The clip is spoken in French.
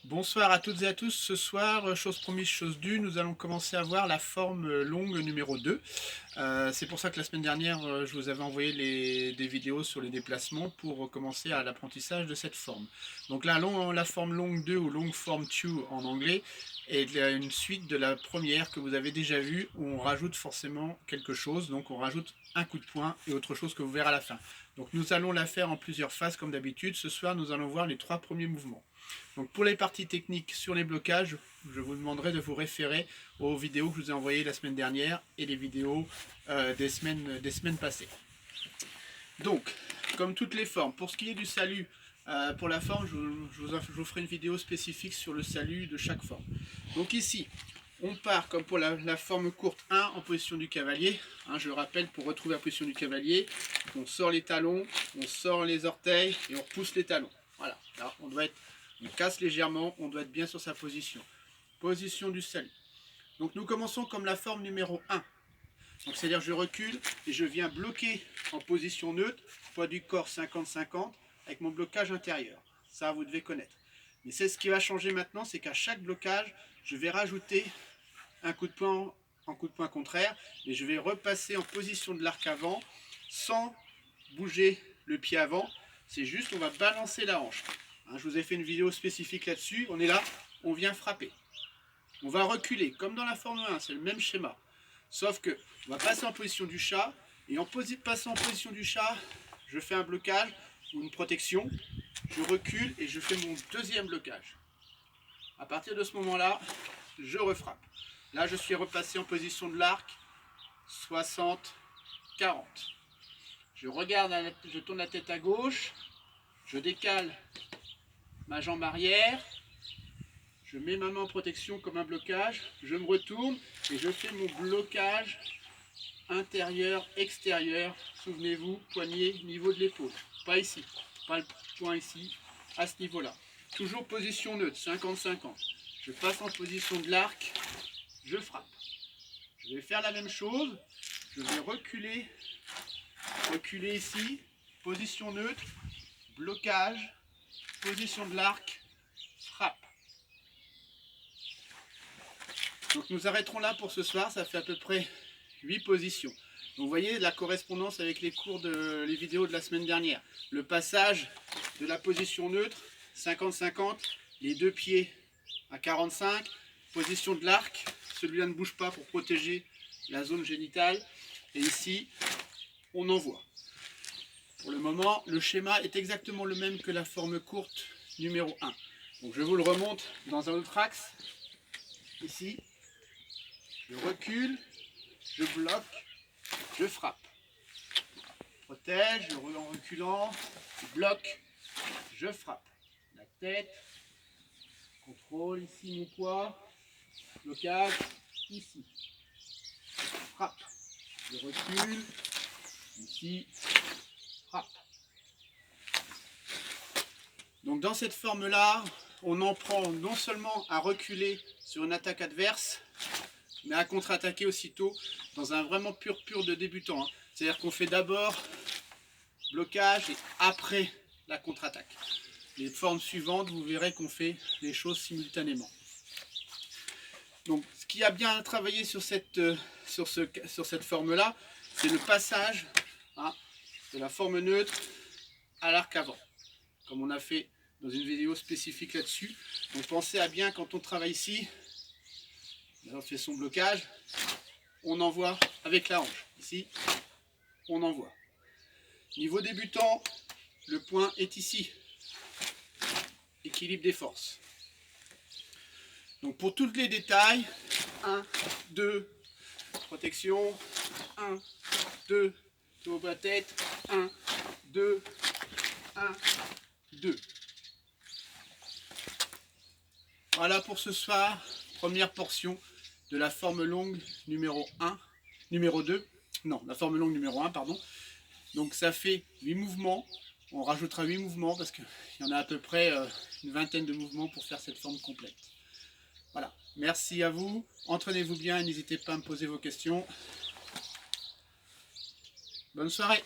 Bonsoir à toutes et à tous. Ce soir, chose promise, chose due, nous allons commencer à voir la forme longue numéro 2. C'est pour ça que la semaine dernière, je vous avais envoyé des vidéos sur les déplacements pour commencer à l'apprentissage de cette forme. Donc la forme longue 2 ou longue forme 2 en anglais est une suite de la première que vous avez déjà vue où on rajoute forcément quelque chose. Donc on rajoute un coup de poing et autre chose que vous verrez à la fin. Donc nous allons la faire en plusieurs phases comme d'habitude. Ce soir, nous allons voir les 3 premiers mouvements. Donc pour les parties techniques sur les blocages, je vous demanderai de vous référer aux vidéos que je vous ai envoyées la semaine dernière et les vidéos des semaines passées. Donc, comme toutes les formes, pour ce qui est du salut, pour la forme, je vous ferai une vidéo spécifique sur le salut de chaque forme. Donc ici, on part comme pour la forme courte 1 en position du cavalier. Je rappelle, pour retrouver la position du cavalier, on sort les talons, on sort les orteils et on pousse les talons. Voilà, là, on casse légèrement, on doit être bien sur sa position. Position du salut. Donc nous commençons comme la forme numéro 1. Donc c'est-à-dire je recule et je viens bloquer en position neutre, poids du corps 50-50, avec mon blocage intérieur. Ça, vous devez connaître. Mais c'est ce qui va changer maintenant, c'est qu'à chaque blocage, je vais rajouter un coup de poing en coup de poing contraire, et je vais repasser en position de l'arc avant, sans bouger le pied avant. C'est juste, on va balancer la hanche. Je vous ai fait une vidéo spécifique là-dessus. On est là, on vient frapper. On va reculer, comme dans la forme 1, c'est le même schéma. Sauf que on va passer en position du chat, et en passant en position du chat, je fais un blocage ou une protection, je recule et je fais mon deuxième blocage. À partir de ce moment-là, je refrappe. Là, je suis repassé en position de l'arc, 60-40. Je regarde, je tourne la tête à gauche, je décale ma jambe arrière, je mets ma main en protection comme un blocage, je me retourne et je fais mon blocage intérieur-extérieur. Souvenez-vous, poignet, niveau de l'épaule. Pas ici, pas le point ici, à ce niveau-là. Toujours position neutre, 50-50. Je passe en position de l'arc, je frappe. Je vais faire la même chose, je vais reculer ici, position neutre, blocage, position de l'arc, frappe. Donc nous arrêterons là pour ce soir, ça fait à peu près 8 positions. Donc vous voyez la correspondance avec les vidéos de la semaine dernière. Le passage de la position neutre, 50-50, les deux pieds à 45, position de l'arc, celui-là ne bouge pas pour protéger la zone génitale, et ici, on envoie. Pour le moment, le schéma est exactement le même que la forme courte numéro 1. Donc je vous le remonte dans un autre axe, ici, je recule, je bloque, je frappe. Protège, en reculant, je bloque, je frappe. La tête, contrôle ici mon poids, blocage ici. Frappe. Je recule, ici, frappe. Donc dans cette forme-là, on en prend non seulement à reculer sur une attaque adverse, mais à contre-attaquer aussitôt dans un vraiment pur de débutant. C'est-à-dire qu'on fait d'abord blocage et après la contre-attaque. Les formes suivantes, vous verrez qu'on fait les choses simultanément. Donc ce qui a bien travaillé sur cette forme-là, c'est le passage de la forme neutre à l'arc avant, comme on a fait dans une vidéo spécifique là-dessus. Donc pensez à bien, quand on travaille ici, on fait son blocage, on envoie avec la hanche. Ici, on envoie. Niveau débutant, le point est ici. Équilibre des forces. Donc pour tous les détails, 1, 2, protection, 1, 2, tour la tête, 1, 2, 1, 2. Voilà pour ce soir, première portion de la forme longue numéro 2. Non, la forme longue numéro 1, pardon. Donc ça fait 8 mouvements. On rajoutera 8 mouvements parce qu'il y en a à peu près une vingtaine de mouvements pour faire cette forme complète. Voilà, merci à vous. Entraînez-vous bien et n'hésitez pas à me poser vos questions. Bonne soirée.